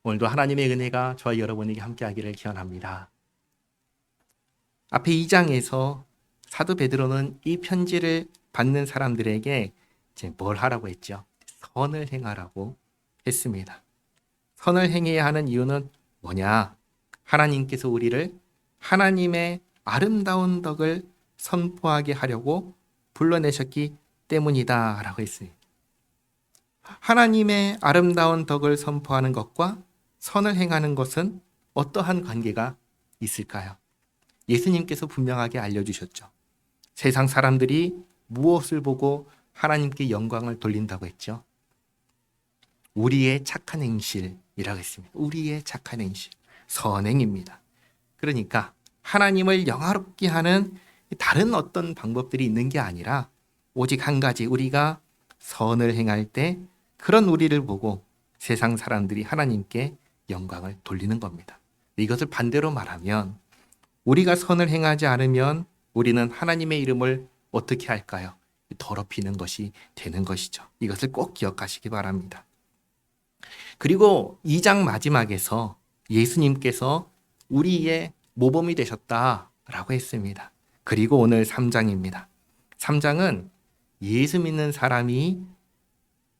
오늘도 하나님의 은혜가 저와 여러분에게 함께하기를 기원합니다. 앞에 2장에서 사도 베드로는 이 편지를 받는 사람들에게 이제 뭘 하라고 했죠? 선을 행하라고 했습니다. 선을 행해야 하는 이유는 뭐냐? 하나님께서 우리를 하나님의 아름다운 덕을 선포하게 하려고 불러내셨기 때문이다 라고 했습니다. 하나님의 아름다운 덕을 선포하는 것과 선을 행하는 것은 어떠한 관계가 있을까요? 예수님께서 분명하게 알려주셨죠. 세상 사람들이 무엇을 보고 하나님께 영광을 돌린다고 했죠? 우리의 착한 행실이라고 했습니다. 우리의 착한 행실, 선행입니다. 그러니까 하나님을 영화롭게 하는 다른 어떤 방법들이 있는 게 아니라 오직 한 가지, 우리가 선을 행할 때 그런 우리를 보고 세상 사람들이 하나님께 영광을 돌리는 겁니다. 이것을 반대로 말하면 우리가 선을 행하지 않으면 우리는 하나님의 이름을 어떻게 할까요? 더럽히는 것이 되는 것이죠. 이것을 꼭 기억하시기 바랍니다. 그리고 2장 마지막에서 예수님께서 우리의 모범이 되셨다라고 했습니다. 그리고 오늘 3장입니다. 3장은 예수 믿는 사람이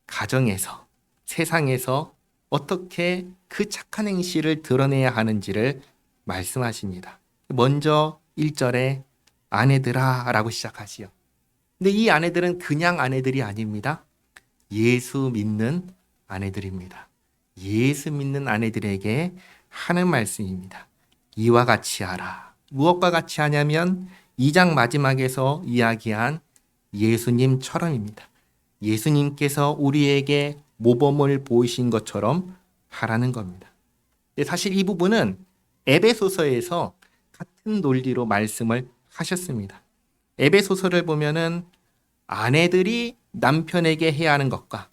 가정에서, 세상에서 어떻게 그 착한 행실을 드러내야 하는지를 말씀하십니다. 먼저 1절에 아내들아 라고 시작하지요. 근데 이 아내들은 그냥 아내들이 아닙니다. 예수 믿는 아내들입니다. 예수 믿는 아내들에게 하는 말씀입니다. 이와 같이 하라. 무엇과 같이 하냐면 2장 마지막에서 이야기한 예수님처럼입니다. 예수님께서 우리에게 모범을 보이신 것처럼 하라는 겁니다. 사실 이 부분은 에베소서에서 같은 논리로 말씀을 하셨습니다. 에베소서를 보면은 아내들이 남편에게 해야 하는 것과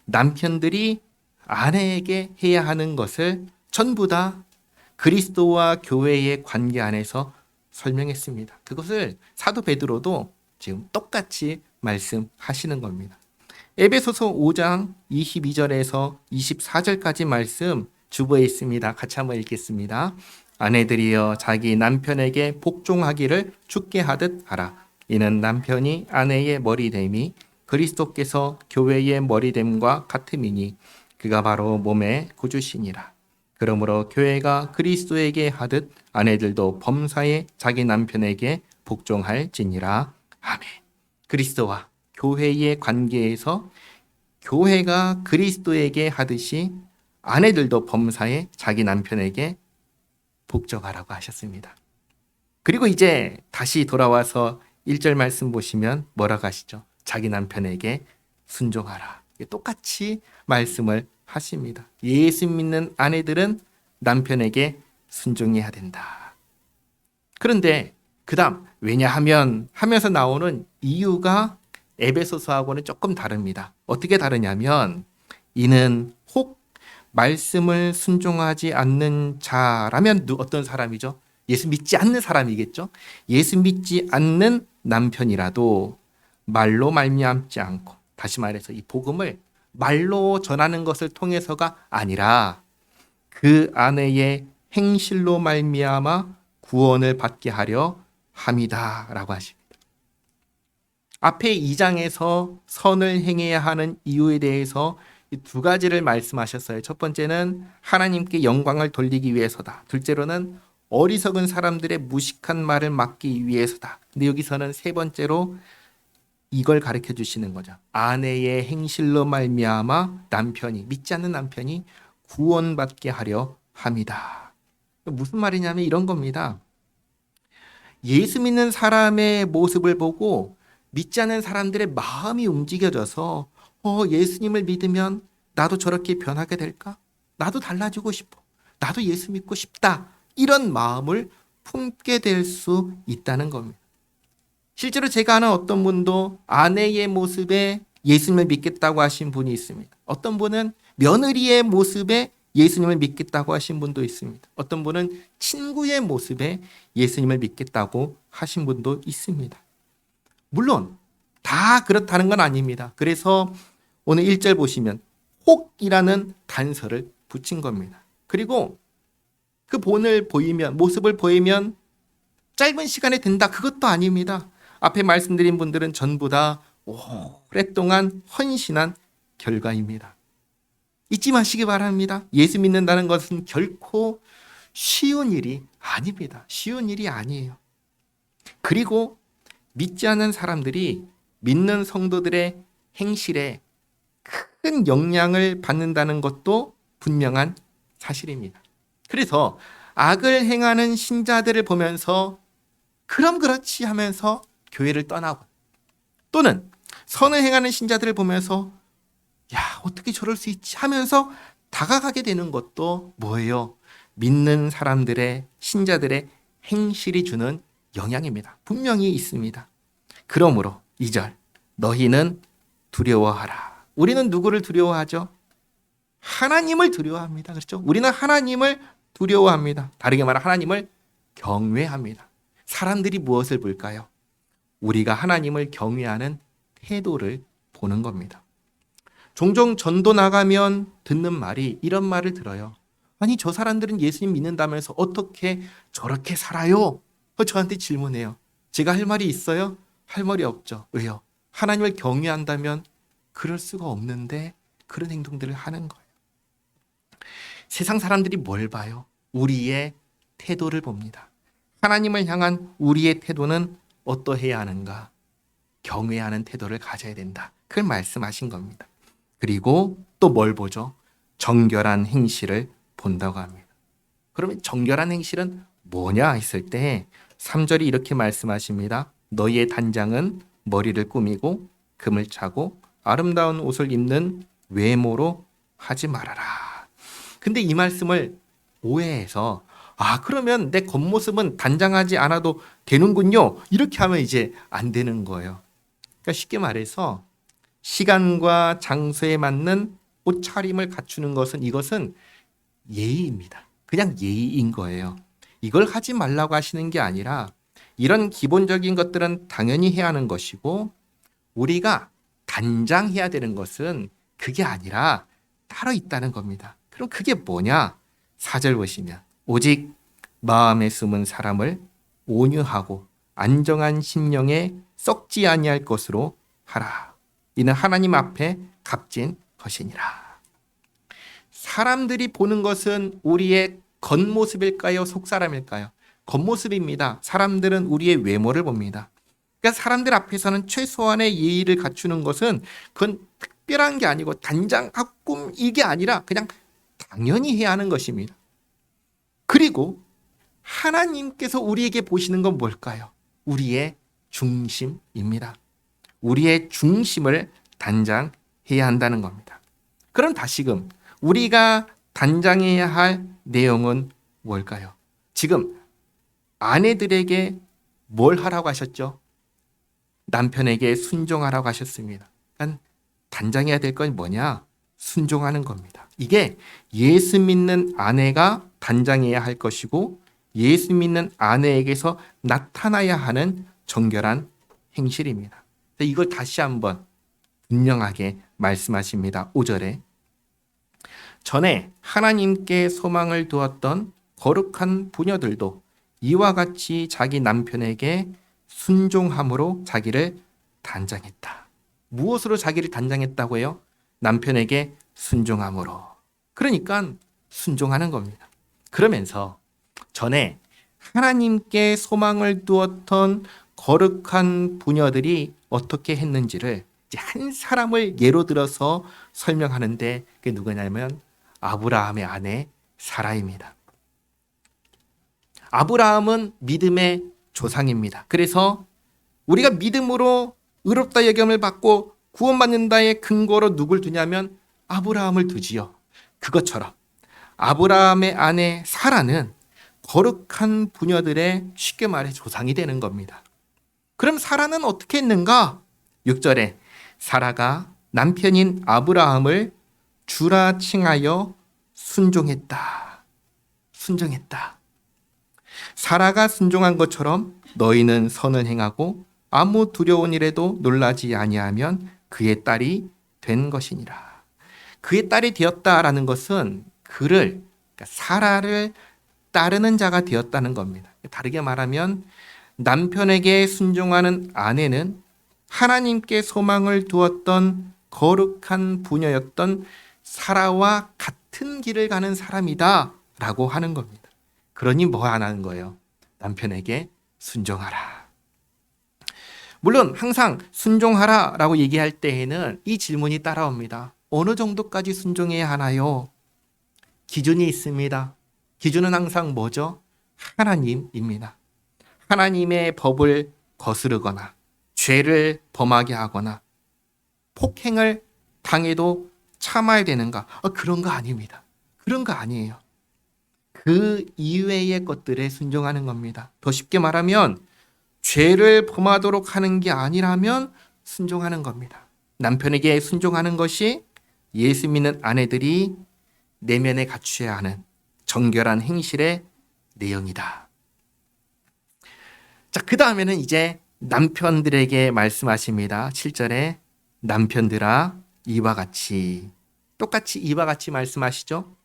남편들이 아내에게 해야 하는 것을 전부 다 그리스도와 교회의 관계 안에서 설명했습니다. 그것을 사도 베드로도 지금 똑같이 말씀하시는 겁니다. 에베소서 5장 22절에서 24절까지 말씀 주보에 있습니다. 같이 한번 읽겠습니다. 아내들이여 자기 남편에게 복종하기를 주께 하듯 하라. 이는 남편이 아내의 머리됨이 그리스도께서 교회의 머리됨과 같음이니 그가 바로 몸의 구주시니라. 그러므로 교회가 그리스도에게 하듯 아내들도 범사에 자기 남편에게 복종할지니라. 아멘. 그리스도와 교회의 관계에서 교회가 그리스도에게 하듯이 아내들도 범사에 자기 남편에게 복종하라고 하셨습니다. 그리고 이제 다시 돌아와서 1절 말씀 보시면 뭐라고 하시죠? 자기 남편에게 순종하라. 똑같이 말씀을 하십니다. 예수 믿는 아내들은 남편에게 순종해야 된다. 그런데 그 다음 왜냐하면 하면서 나오는 이유가 에베소서하고는 조금 다릅니다. 어떻게 다르냐면 이는 혹 말씀을 순종하지 않는 자라면 어떤 사람이죠? 예수 믿지 않는 사람이겠죠? 예수 믿지 않는 남편이라도 말로 말미암지 않고, 다시 말해서 이 복음을 말로 전하는 것을 통해서가 아니라 그 아내의 행실로 말미암아 구원을 받게 하려 함이다라고 하십니다. 앞에 2장에서 선을 행해야 하는 이유에 대해서 이 두 가지를 말씀하셨어요. 첫 번째는 하나님께 영광을 돌리기 위해서다. 둘째로는 어리석은 사람들의 무식한 말을 막기 위해서다. 근데 여기서는 세 번째로 이걸 가르쳐 주시는 거죠. 아내의 행실로 말미암아 남편이, 믿지 않는 남편이 구원받게 하려 함이다. 무슨 말이냐면 이런 겁니다. 예수 믿는 사람의 모습을 보고 믿지 않는 사람들의 마음이 움직여져서 예수님을 믿으면 나도 저렇게 변하게 될까? 나도 달라지고 싶어. 나도 예수 믿고 싶다. 이런 마음을 품게 될 수 있다는 겁니다. 실제로 제가 아는 어떤 분도 아내의 모습에 예수님을 믿겠다고 하신 분이 있습니다. 어떤 분은 며느리의 모습에 예수님을 믿겠다고 하신 분도 있습니다. 어떤 분은 친구의 모습에 예수님을 믿겠다고 하신 분도 있습니다. 물론 다 그렇다는 건 아닙니다. 그래서 오늘 1절 보시면 혹이라는 단서를 붙인 겁니다. 그리고 그 모습을 보이면 짧은 시간에 된다. 그것도 아닙니다. 앞에 말씀드린 분들은 전부 다 오랫동안 헌신한 결과입니다. 잊지 마시기 바랍니다. 예수 믿는다는 것은 결코 쉬운 일이 아닙니다. 쉬운 일이 아니에요. 그리고 믿지 않는 사람들이 믿는 성도들의 행실에 큰 영향을 받는다는 것도 분명한 사실입니다. 그래서 악을 행하는 신자들을 보면서 그럼 그렇지 하면서 교회를 떠나고, 또는 선을 행하는 신자들을 보면서 야, 어떻게 저럴 수 있지 하면서 다가가게 되는 것도 뭐예요? 믿는 사람들의, 신자들의 행실이 주는 영향입니다. 분명히 있습니다. 그러므로 2절, 너희는 두려워하라. 우리는 누구를 두려워하죠? 하나님을 두려워합니다. 그렇죠? 우리는 하나님을 두려워합니다. 다르게 말하면 하나님을 경외합니다. 사람들이 무엇을 볼까요? 우리가 하나님을 경외하는 태도를 보는 겁니다. 종종 전도 나가면 듣는 말이 이런 말을 들어요. 아니, 저 사람들은 예수님 믿는다면서 어떻게 저렇게 살아요? 저한테 질문해요. 제가 할 말이 있어요? 할 말이 없죠. 왜요? 하나님을 경외한다면 그럴 수가 없는데 그런 행동들을 하는 거예요. 세상 사람들이 뭘 봐요? 우리의 태도를 봅니다. 하나님을 향한 우리의 태도는 어떠해야 하는가? 경외하는 태도를 가져야 된다. 그걸 말씀하신 겁니다. 그리고 또 뭘 보죠? 정결한 행실을 본다고 합니다. 그러면 정결한 행실은 뭐냐 했을 때 3절이 이렇게 말씀하십니다. 너희의 단장은 머리를 꾸미고 금을 차고 아름다운 옷을 입는 외모로 하지 말아라. 근데 이 말씀을 오해해서 그러면 내 겉모습은 단장하지 않아도 되는군요. 이렇게 하면 이제 안 되는 거예요. 그러니까 쉽게 말해서 시간과 장소에 맞는 옷차림을 갖추는 이것은 예의입니다. 그냥 예의인 거예요. 이걸 하지 말라고 하시는 게 아니라 이런 기본적인 것들은 당연히 해야 하는 것이고, 우리가 단장해야 되는 것은 그게 아니라 따로 있다는 겁니다. 그럼 그게 뭐냐? 4절 보시면 오직 마음에 숨은 사람을 온유하고 안정한 심령에 썩지 아니할 것으로 하라. 이는 하나님 앞에 값진 것이니라. 사람들이 보는 것은 우리의 겉모습일까요? 속사람일까요? 겉모습입니다. 사람들은 우리의 외모를 봅니다. 그러니까 사람들 앞에서는 최소한의 예의를 갖추는 것은 그건 특별한 게 아니고 단장하고 꿈 이게 아니라 그냥 당연히 해야 하는 것입니다. 그리고 하나님께서 우리에게 보시는 건 뭘까요? 우리의 중심입니다. 우리의 중심을 단장해야 한다는 겁니다. 그럼 다시금 우리가 단장해야 할 내용은 뭘까요? 지금 아내들에게 뭘 하라고 하셨죠? 남편에게 순종하라고 하셨습니다. 그러니까 단장해야 될 건 뭐냐? 순종하는 겁니다. 이게 예수 믿는 아내가 단장해야 할 것이고 예수 믿는 아내에게서 나타나야 하는 정결한 행실입니다. 이걸 다시 한번 분명하게 말씀하십니다. 5절에 전에 하나님께 소망을 두었던 거룩한 부녀들도 이와 같이 자기 남편에게 순종함으로 자기를 단장했다. 무엇으로 자기를 단장했다고 해요? 남편에게 순종함으로. 그러니까 순종하는 겁니다. 그러면서 전에 하나님께 소망을 두었던 거룩한 부녀들이 어떻게 했는지를 이제 한 사람을 예로 들어서 설명하는데 그게 누구냐면 아브라함의 아내 사라입니다. 아브라함은 믿음의 조상입니다. 그래서 우리가 믿음으로 의롭다 여김을 받고 구원받는다의 근거로 누굴 두냐면 아브라함을 두지요. 그것처럼 아브라함의 아내 사라는 거룩한 부녀들의 쉽게 말해 조상이 되는 겁니다. 그럼 사라는 어떻게 했는가? 6절에 사라가 남편인 아브라함을 주라 칭하여 순종했다. 순종했다. 사라가 순종한 것처럼 너희는 선을 행하고 아무 두려운 일에도 놀라지 아니하면 그의 딸이 된 것이니라. 그의 딸이 되었다라는 것은 그를 그러니까 사라를 따르는 자가 되었다는 겁니다. 다르게 말하면 남편에게 순종하는 아내는 하나님께 소망을 두었던 거룩한 부녀였던 사라와 같은 길을 가는 사람이다 라고 하는 겁니다. 그러니 뭐 안 하는 거예요? 남편에게 순종하라. 물론 항상 순종하라 라고 얘기할 때에는 이 질문이 따라옵니다. 어느 정도까지 순종해야 하나요? 기준이 있습니다. 기준은 항상 뭐죠? 하나님입니다. 하나님의 법을 거스르거나 죄를 범하게 하거나 폭행을 당해도 참아야 되는가? 그런 거 아닙니다. 그런 거 아니에요. 그 이외의 것들에 순종하는 겁니다. 더 쉽게 말하면 죄를 범하도록 하는 게 아니라면 순종하는 겁니다. 남편에게 순종하는 것이 예수 믿는 아내들이 내면에 갖춰야 하는 정결한 행실의 내용이다. 자, 그 다음에는 이제 남편들에게 말씀하십니다. 7절에 남편들아 이와 같이, 똑같이 이와 같이 말씀하시죠.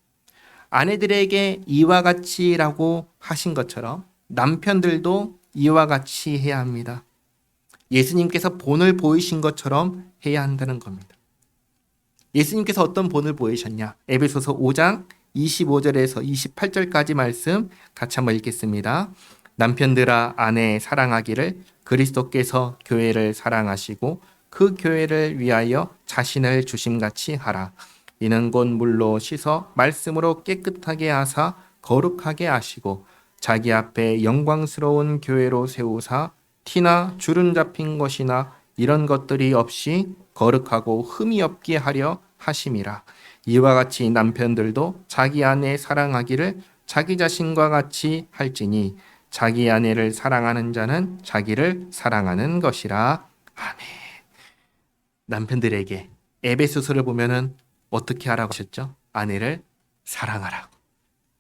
아내들에게 이와 같이라고 하신 것처럼 남편들도 이와 같이 해야 합니다. 예수님께서 본을 보이신 것처럼 해야 한다는 겁니다. 예수님께서 어떤 본을 보이셨냐? 에베소서 5장 25절에서 28절까지 말씀 같이 한번 읽겠습니다. 남편들아 아내 사랑하기를 그리스도께서 교회를 사랑하시고 그 교회를 위하여 자신을 주심같이 하라. 이는 곧 물로 씻어 말씀으로 깨끗하게 하사 거룩하게 하시고 자기 앞에 영광스러운 교회로 세우사 티나 주름 잡힌 것이나 이런 것들이 없이 거룩하고 흠이 없게 하려 하심이라. 이와 같이 남편들도 자기 아내 사랑하기를 자기 자신과 같이 할지니 자기 아내를 사랑하는 자는 자기를 사랑하는 것이라. 아멘. 남편들에게 에베소서를 보면은 어떻게 하라고 하셨죠? 아내를 사랑하라고.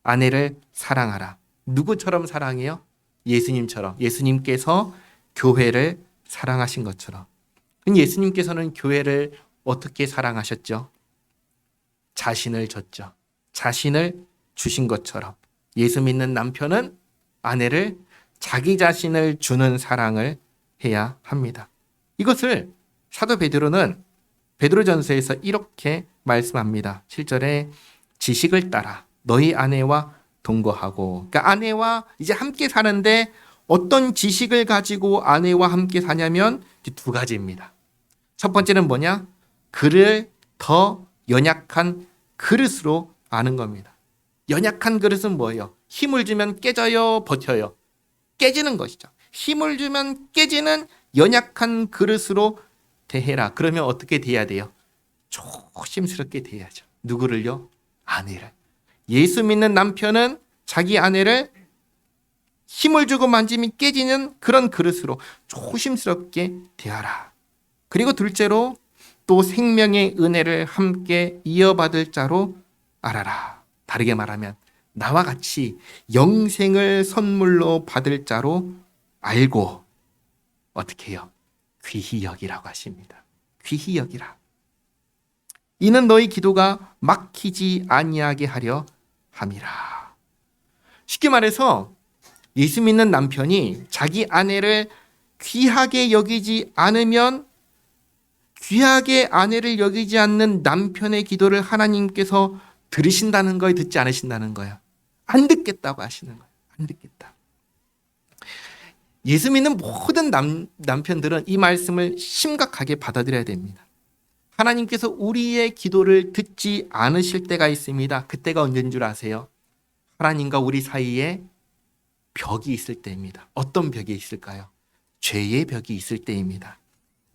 아내를 사랑하라. 누구처럼 사랑해요? 예수님처럼. 예수님께서 교회를 사랑하신 것처럼. 예수님께서는 교회를 어떻게 사랑하셨죠? 자신을 줬죠. 자신을 주신 것처럼 예수 믿는 남편은 아내를 자기 자신을 주는 사랑을 해야 합니다. 이것을 사도 베드로는 베드로전서에서 이렇게 말씀합니다. 7절에 지식을 따라 너희 아내와 동거하고, 그러니까 아내와 이제 함께 사는데 어떤 지식을 가지고 아내와 함께 사냐면 두 가지입니다. 첫 번째는 뭐냐? 그를 더 연약한 그릇으로 아는 겁니다. 연약한 그릇은 뭐예요? 힘을 주면 깨져요, 버텨요? 깨지는 것이죠. 힘을 주면 깨지는 연약한 그릇으로 대해라. 그러면 어떻게 돼야 돼요? 조심스럽게 대해야죠. 누구를요? 아내를. 예수 믿는 남편은 자기 아내를 힘을 주고 만지면 깨지는 그런 그릇으로 조심스럽게 대하라. 그리고 둘째로 또 생명의 은혜를 함께 이어받을 자로 알아라. 다르게 말하면 나와 같이 영생을 선물로 받을 자로 알고 어떻게 해요? 귀히 여기라고 하십니다. 귀히 여기라. 이는 너희 기도가 막히지 아니하게 하려 함이라. 쉽게 말해서 예수 믿는 남편이 자기 아내를 귀하게 여기지 않으면 귀하게 아내를 여기지 않는 남편의 기도를 하나님께서 들으신다는 거예요? 듣지 않으신다는 거예요? 안 듣겠다고 하시는 거예요. 안 듣겠다. 예수 믿는 모든 남편들은 이 말씀을 심각하게 받아들여야 됩니다. 하나님께서 우리의 기도를 듣지 않으실 때가 있습니다. 그때가 언제인 줄 아세요? 하나님과 우리 사이에 벽이 있을 때입니다. 어떤 벽이 있을까요? 죄의 벽이 있을 때입니다.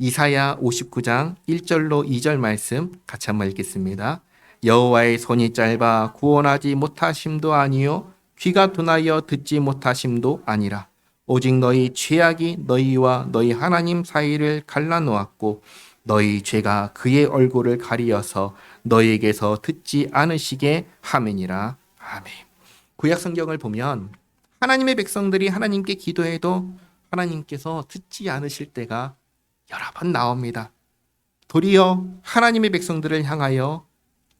이사야 59장 1절로 2절 말씀 같이 한번 읽겠습니다. 여호와의 손이 짧아 구원하지 못하심도 아니요 귀가 둔하여 듣지 못하심도 아니라 오직 너희 죄악이 너희와 너희 하나님 사이를 갈라놓았고 너희 죄가 그의 얼굴을 가리어서 너희에게서 듣지 않으시게 함이니라. 아멘. 구약 성경을 보면 하나님의 백성들이 하나님께 기도해도 하나님께서 듣지 않으실 때가 여러 번 나옵니다. 도리어 하나님의 백성들을 향하여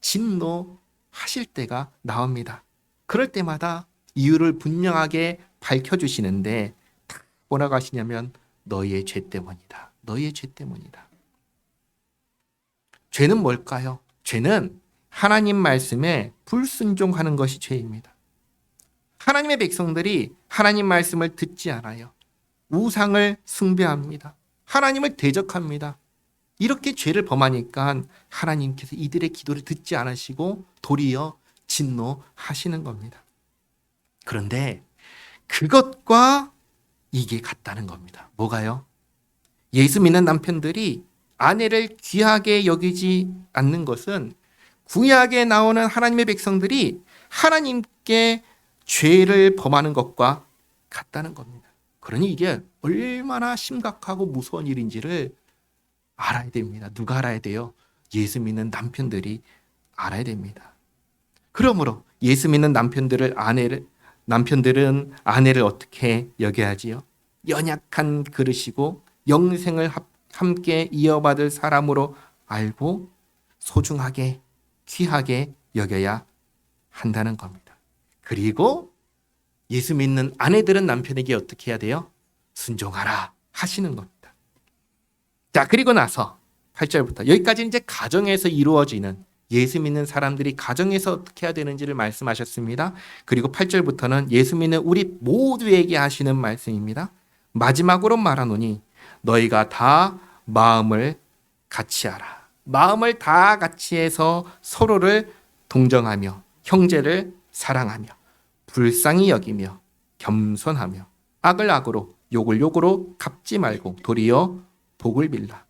진노하실 때가 나옵니다. 그럴 때마다 이유를 분명하게 밝혀주시는데 뭐라고 하시냐면 너희의 죄 때문이다. 너희의 죄 때문이다. 죄는 뭘까요? 죄는 하나님 말씀에 불순종하는 것이 죄입니다. 하나님의 백성들이 하나님 말씀을 듣지 않아요. 우상을 숭배합니다. 하나님을 대적합니다. 이렇게 죄를 범하니까 하나님께서 이들의 기도를 듣지 않으시고 도리어 진노하시는 겁니다. 그런데 그것과 이게 같다는 겁니다. 뭐가요? 예수 믿는 남편들이 아내를 귀하게 여기지 않는 것은 구약에 나오는 하나님의 백성들이 하나님께 죄를 범하는 것과 같다는 겁니다. 그러니 이게 얼마나 심각하고 무서운 일인지를 알아야 됩니다. 누가 알아야 돼요? 예수 믿는 남편들이 알아야 됩니다. 그러므로 예수 믿는 남편들은 아내를 어떻게 여겨야지요? 연약한 그릇이고 영생을 함께 이어받을 사람으로 알고 소중하게 귀하게 여겨야 한다는 겁니다. 그리고 예수 믿는 아내들은 남편에게 어떻게 해야 돼요? 순종하라 하시는 겁니다. 자, 그리고 나서 8절부터 여기까지 이제 가정에서 이루어지는 예수 믿는 사람들이 가정에서 어떻게 해야 되는지를 말씀하셨습니다. 그리고 8절부터는 예수 믿는 우리 모두에게 하시는 말씀입니다. 마지막으로 말하노니 너희가 다 마음을 같이 하라. 마음을 다 같이 해서 서로를 동정하며 형제를 사랑하며 불쌍히 여기며 겸손하며 악을 악으로 욕을 욕으로 갚지 말고 도리어 복을 빌라.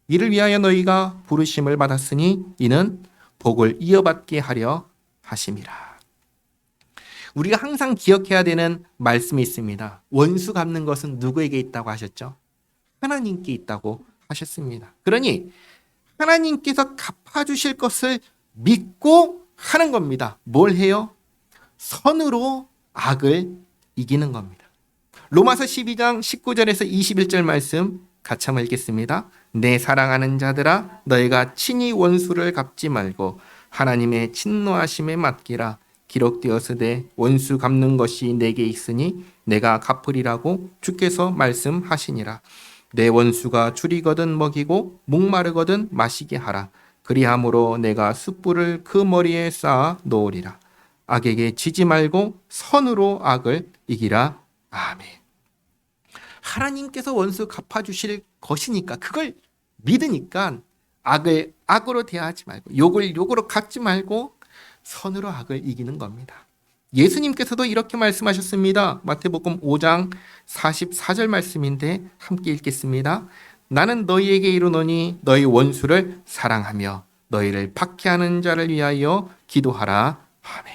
이를 위하여 너희가 부르심을 받았으니 이는 복을 이어받게 하려 하심이라. 우리가 항상 기억해야 되는 말씀이 있습니다. 원수 갚는 것은 누구에게 있다고 하셨죠? 하나님께 있다고 하셨습니다. 그러니 하나님께서 갚아주실 것을 믿고 하는 겁니다. 뭘 해요? 선으로 악을 이기는 겁니다. 로마서 12장 19절에서 21절 말씀 같이 한번 읽겠습니다. 내 사랑하는 자들아 너희가 친히 원수를 갚지 말고 하나님의 진노하심에 맡기라. 기록되었으되 원수 갚는 것이 내게 있으니 내가 갚으리라고 주께서 말씀하시니라. 내 원수가 줄이거든 먹이고 목마르거든 마시게 하라. 그리함으로 내가 숯불을 그 머리에 쌓아 놓으리라. 악에게 지지 말고 선으로 악을 이기라. 아멘. 하나님께서 원수 갚아주실 것이니까 그걸 믿으니까 악을 악으로 대하지 말고 욕을 욕으로 갚지 말고 선으로 악을 이기는 겁니다. 예수님께서도 이렇게 말씀하셨습니다. 마태복음 5장 44절 말씀인데 함께 읽겠습니다. 나는 너희에게 이르노니 너희 원수를 사랑하며 너희를 박해하는 자를 위하여 기도하라. 아멘.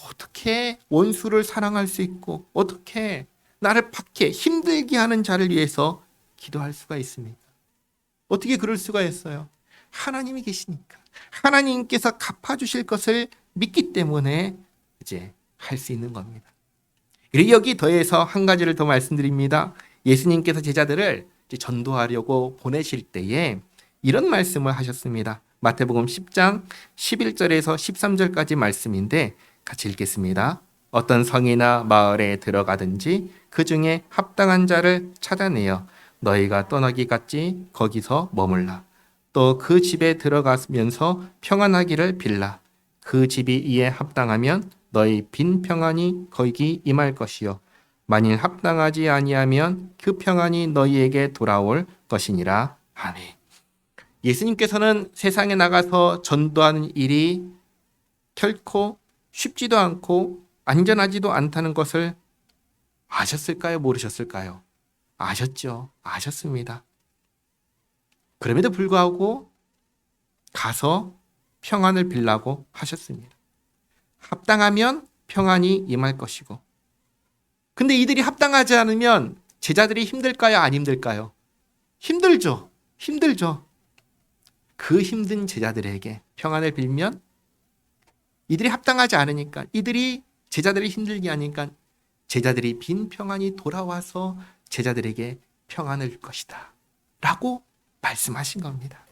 어떻게 원수를 사랑할 수 있고 어떻게 나를 박해 힘들게 하는 자를 위해서 기도할 수가 있습니까? 어떻게 그럴 수가 있어요? 하나님이 계시니까 하나님께서 갚아주실 것을 믿기 때문에 이제 할 수 있는 겁니다. 그리고 여기 더해서 한 가지를 더 말씀드립니다. 예수님께서 제자들을 전도하려고 보내실 때에 이런 말씀을 하셨습니다. 마태복음 10장 11절에서 13절까지 말씀인데 같이 읽겠습니다. 어떤 성이나 마을에 들어가든지 그 중에 합당한 자를 찾아내어 너희가 떠나기 같이 거기서 머물라. 또 그 집에 들어가면서 평안하기를 빌라. 그 집이 이에 합당하면 너희 빈 평안이 거기 임할 것이요 만일 합당하지 아니하면 그 평안이 너희에게 돌아올 것이니라. 아멘. 예수님께서는 세상에 나가서 전도하는 일이 결코 쉽지도 않고 안전하지도 않다는 것을 아셨을까요? 모르셨을까요? 아셨죠. 아셨습니다. 그럼에도 불구하고 가서 평안을 빌라고 하셨습니다. 합당하면 평안이 임할 것이고. 근데 이들이 합당하지 않으면 제자들이 힘들까요? 안 힘들까요? 힘들죠. 힘들죠. 그 힘든 제자들에게 평안을 빌면 이들이 합당하지 않으니까 제자들이 힘들게 하니까 제자들이 빈 평안이 돌아와서 제자들에게 평안을 줄 것이다 라고 말씀하신 겁니다.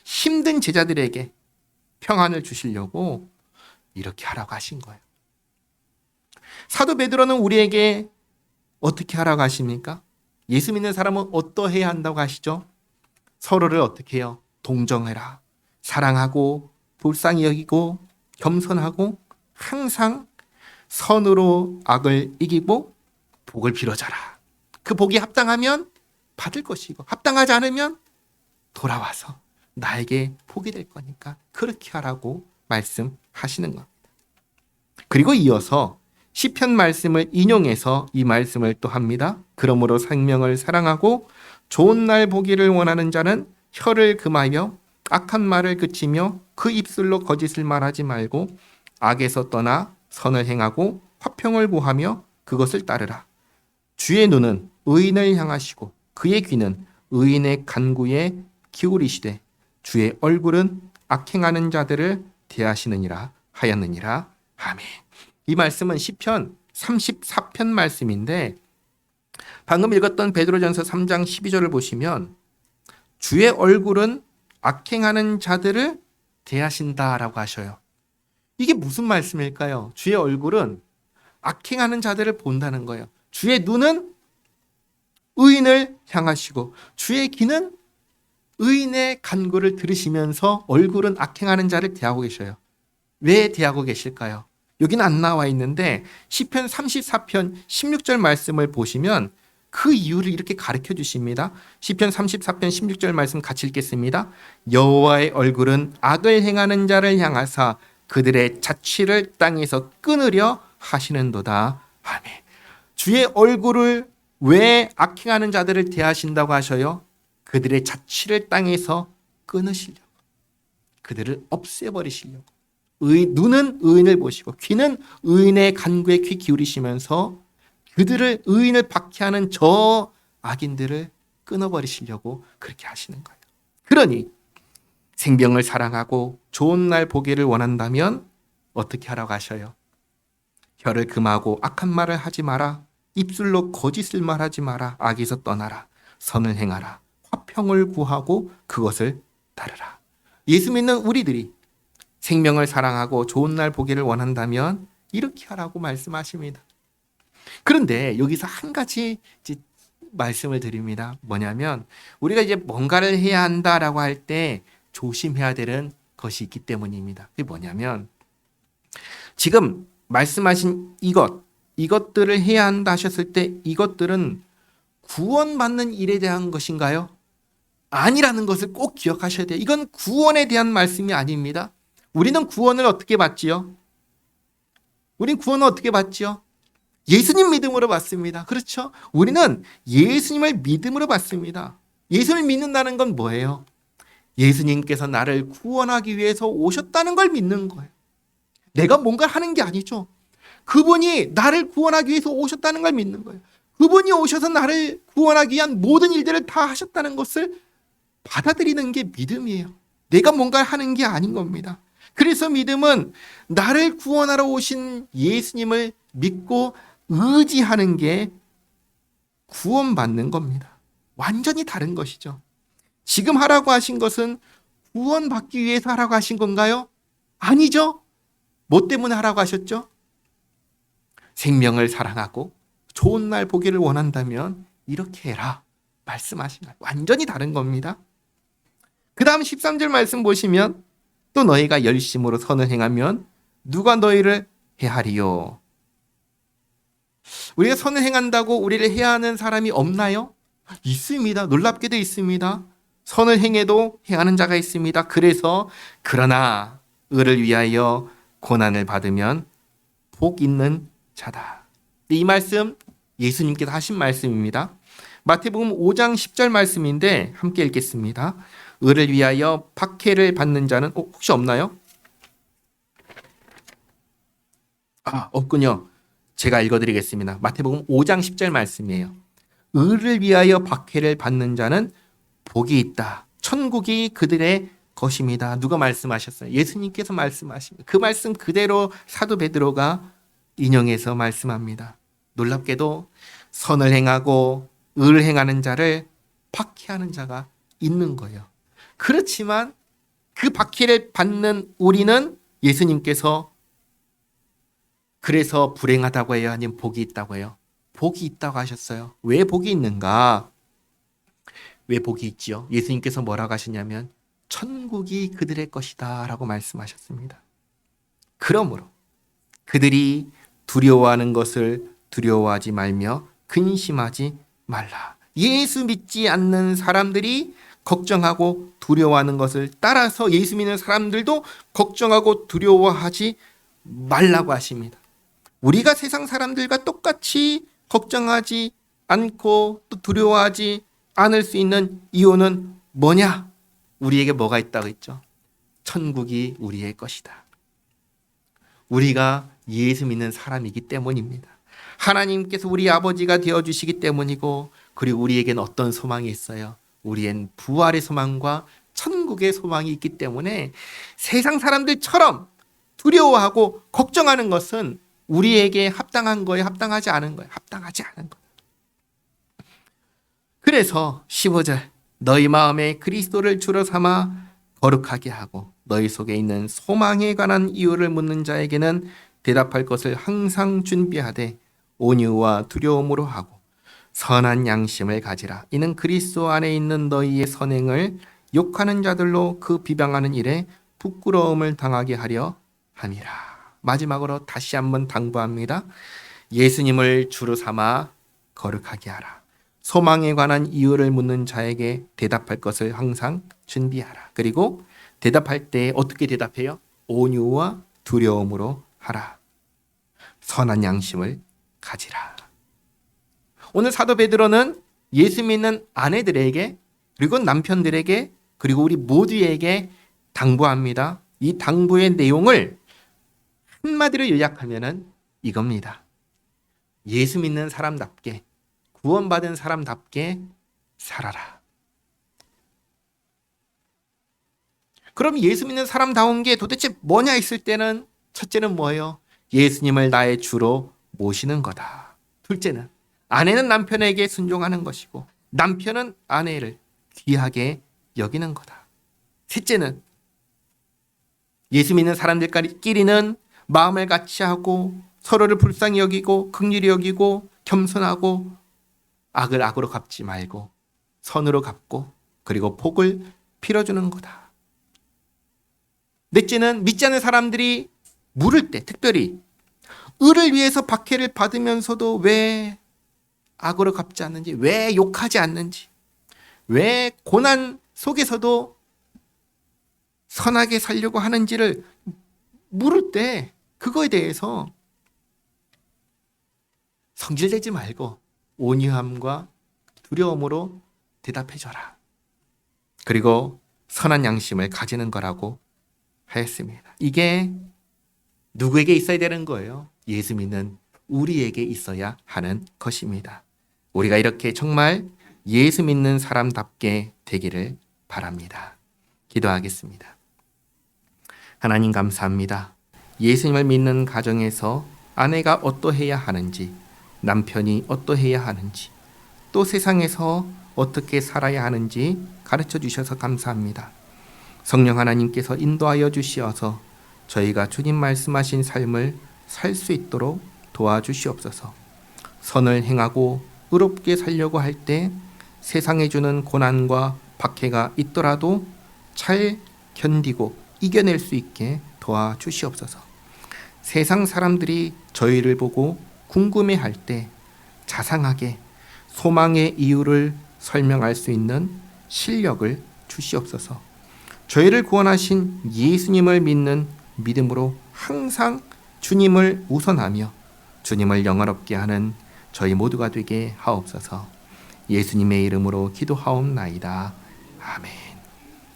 힘든 제자들에게 평안을 주시려고 이렇게 하라고 하신 거예요. 사도 베드로는 우리에게 어떻게 하라고 하십니까? 예수 믿는 사람은 어떠해야 한다고 하시죠? 서로를 어떻게 해요? 동정해라. 사랑하고 불쌍히 여기고 겸손하고 항상 선으로 악을 이기고 복을 빌어줘라. 그 복이 합당하면 받을 것이고 합당하지 않으면 돌아와서 나에게 복이 될 거니까 그렇게 하라고 말씀하시는 겁니다. 그리고 이어서 시편 말씀을 인용해서 이 말씀을 또 합니다. 그러므로 생명을 사랑하고 좋은 날 보기를 원하는 자는 혀를 금하여 악한 말을 그치며 그 입술로 거짓을 말하지 말고 악에서 떠나 선을 행하고 화평을 구하며 그것을 따르라. 주의 눈은 의인을 향하시고 그의 귀는 의인의 간구에 기울이시되 주의 얼굴은 악행하는 자들을 대하시느니라 하였느니라. 아멘. 이 말씀은 시편 34편 말씀인데 방금 읽었던 베드로전서 3장 12절을 보시면 주의 얼굴은 악행하는 자들을 대하신다라고 하셔요. 이게 무슨 말씀일까요? 주의 얼굴은 악행하는 자들을 본다는 거예요. 주의 눈은 의인을 향하시고 주의 귀는 의인의 간구를 들으시면서 얼굴은 악행하는 자를 대하고 계셔요. 왜 대하고 계실까요? 여기는 안 나와 있는데 시편 34편 16절 말씀을 보시면 그 이유를 이렇게 가르쳐 주십니다. 시편 34편 16절 말씀 같이 읽겠습니다. 여호와의 얼굴은 악을 행하는 자를 향하사 그들의 자취를 땅에서 끊으려 하시는도다. 아멘. 주의 얼굴을 왜 악행하는 자들을 대하신다고 하셔요? 그들의 자취를 땅에서 끊으시려고, 그들을 없애버리시려고. 눈은 의인을 보시고 귀는 의인의 간구에 귀 기울이시면서 그들을 의인을 박해하는 저 악인들을 끊어버리시려고 그렇게 하시는 거예요. 그러니 생명을 사랑하고 좋은 날 보기를 원한다면 어떻게 하라고 하셔요? 혀를 금하고 악한 말을 하지 마라. 입술로 거짓을 말하지 마라. 악에서 떠나라. 선을 행하라. 화평을 구하고 그것을 따르라. 예수 믿는 우리들이 생명을 사랑하고 좋은 날 보기를 원한다면 이렇게 하라고 말씀하십니다. 그런데 여기서 한 가지 말씀을 드립니다. 뭐냐면 우리가 이제 뭔가를 해야 한다라고 할 때 조심해야 되는 것이 있기 때문입니다. 그게 뭐냐면 지금 말씀하신 이것들을 해야 한다 하셨을 때 이것들은 구원받는 일에 대한 것인가요? 아니라는 것을 꼭 기억하셔야 돼요. 이건 구원에 대한 말씀이 아닙니다. 우리는 구원을 어떻게 받지요? 우린 구원을 어떻게 받지요? 예수님 믿음으로 받습니다. 그렇죠? 우리는 예수님을 믿음으로 받습니다. 예수를 믿는다는 건 뭐예요? 예수님께서 나를 구원하기 위해서 오셨다는 걸 믿는 거예요. 내가 뭔가 하는 게 아니죠. 그분이 나를 구원하기 위해서 오셨다는 걸 믿는 거예요. 그분이 오셔서 나를 구원하기 위한 모든 일들을 다 하셨다는 것을 받아들이는 게 믿음이에요. 내가 뭔가 하는 게 아닌 겁니다. 그래서 믿음은 나를 구원하러 오신 예수님을 믿고 의지하는 게 구원받는 겁니다. 완전히 다른 것이죠. 지금 하라고 하신 것은 구원받기 위해서 하라고 하신 건가요? 아니죠. 뭐 때문에 하라고 하셨죠? 생명을 사랑하고 좋은 날 보기를 원한다면 이렇게 해라 말씀하신 거예요. 완전히 다른 겁니다. 그 다음 13절 말씀 보시면 또 너희가 열심으로 선을 행하면 누가 너희를 해하리요? 우리가 선을 행한다고 우리를 해하는 사람이 없나요? 있습니다. 놀랍게도 있습니다. 선을 행해도 해하는 자가 있습니다. 그래서 그러나 의를 위하여 고난을 받으면 복 있는 자다. 이 말씀 예수님께서 하신 말씀입니다. 마태복음 5장 10절 말씀인데 함께 읽겠습니다. 의를 위하여 박해를 받는 자는 혹시 없나요? 없군요. 제가 읽어드리겠습니다. 마태복음 5장 10절 말씀이에요. 의를 위하여 박해를 받는 자는 복이 있다. 천국이 그들의 것입니다. 누가 말씀하셨어요? 예수님께서 말씀하십니다. 그 말씀 그대로 사도 베드로가 인용해서 말씀합니다. 놀랍게도 선을 행하고 의를 행하는 자를 박해하는 자가 있는 거예요. 그렇지만 그 박해를 받는 우리는 예수님께서 그래서 불행하다고 해요? 아니면 복이 있다고 해요? 복이 있다고 하셨어요. 왜 복이 있는가? 왜 복이 있지요? 예수님께서 뭐라고 하셨냐면 천국이 그들의 것이다 라고 말씀하셨습니다. 그러므로 그들이 두려워하는 것을 두려워하지 말며 근심하지 말라. 예수 믿지 않는 사람들이 걱정하고 두려워하는 것을 따라서 예수 믿는 사람들도 걱정하고 두려워하지 말라고 하십니다. 우리가 세상 사람들과 똑같이 걱정하지 않고 또 두려워하지 않을 수 있는 이유는 뭐냐? 우리에게 뭐가 있다고 했죠? 천국이 우리의 것이다. 우리가 예수 믿는 사람이기 때문입니다. 하나님께서 우리 아버지가 되어주시기 때문이고, 그리고 우리에겐 어떤 소망이 있어요? 우리엔 부활의 소망과 천국의 소망이 있기 때문에 세상 사람들처럼 두려워하고 걱정하는 것은 우리에게 합당한 거예요? 합당하지 않은 거예요? 합당하지 않은 거예요. 그래서 15절 너희 마음에 그리스도를 주로 삼아 거룩하게 하고 너희 속에 있는 소망에 관한 이유를 묻는 자에게는 대답할 것을 항상 준비하되 온유와 두려움으로 하고 선한 양심을 가지라. 이는 그리스도 안에 있는 너희의 선행을 욕하는 자들로 그 비방하는 일에 부끄러움을 당하게 하려 함이라. 마지막으로 다시 한번 당부합니다. 예수님을 주로 삼아 거룩하게 하라. 소망에 관한 이유를 묻는 자에게 대답할 것을 항상 준비하라. 그리고 대답할 때 어떻게 대답해요? 온유와 두려움으로 하라. 선한 양심을 가지라. 오늘 사도 베드로는 예수 믿는 아내들에게 그리고 남편들에게 그리고 우리 모두에게 당부합니다. 이 당부의 내용을 한마디로 요약하면은 이겁니다. 예수 믿는 사람답게 구원받은 사람답게 살아라. 그럼 예수 믿는 사람다운 게 도대체 뭐냐 했을 때는 첫째는 뭐예요? 예수님을 나의 주로 모시는 거다. 둘째는 아내는 남편에게 순종하는 것이고 남편은 아내를 귀하게 여기는 거다. 셋째는 예수 믿는 사람들끼리는 마음을 같이 하고 서로를 불쌍히 여기고 긍휼히 여기고 겸손하고 악을 악으로 갚지 말고 선으로 갚고 그리고 복을 빌어주는 거다. 넷째는 믿지 않는 사람들이 물을 때 특별히 의를 위해서 박해를 받으면서도 왜 악으로 갚지 않는지, 왜 욕하지 않는지, 왜 고난 속에서도 선하게 살려고 하는지를 물을 때 그거에 대해서 성질내지 말고 온유함과 두려움으로 대답해줘라. 그리고 선한 양심을 가지는 거라고 하였습니다. 이게 누구에게 있어야 되는 거예요? 예수 믿는 우리에게 있어야 하는 것입니다. 우리가 이렇게 정말 예수 믿는 사람답게 되기를 바랍니다. 기도하겠습니다. 하나님 감사합니다. 예수님을 믿는 가정에서 아내가 어떠해야 하는지, 남편이 어떠해야 하는지, 또 세상에서 어떻게 살아야 하는지 가르쳐 주셔서 감사합니다. 성령 하나님께서 인도하여 주시어서 저희가 주님 말씀하신 삶을 살 수 있도록 도와주시옵소서. 선을 행하고 의롭게 살려고 할 때 세상에 주는 고난과 박해가 있더라도 잘 견디고 이겨낼 수 있게 도와주시옵소서. 세상 사람들이 저희를 보고 궁금해할 때 자상하게 소망의 이유를 설명할 수 있는 실력을 주시옵소서. 저희를 구원하신 예수님을 믿는 믿음으로 항상 주님을 우선하며 주님을 영화롭게 하는 저희 모두가 되게 하옵소서. 예수님의 이름으로 기도하옵나이다. 아멘.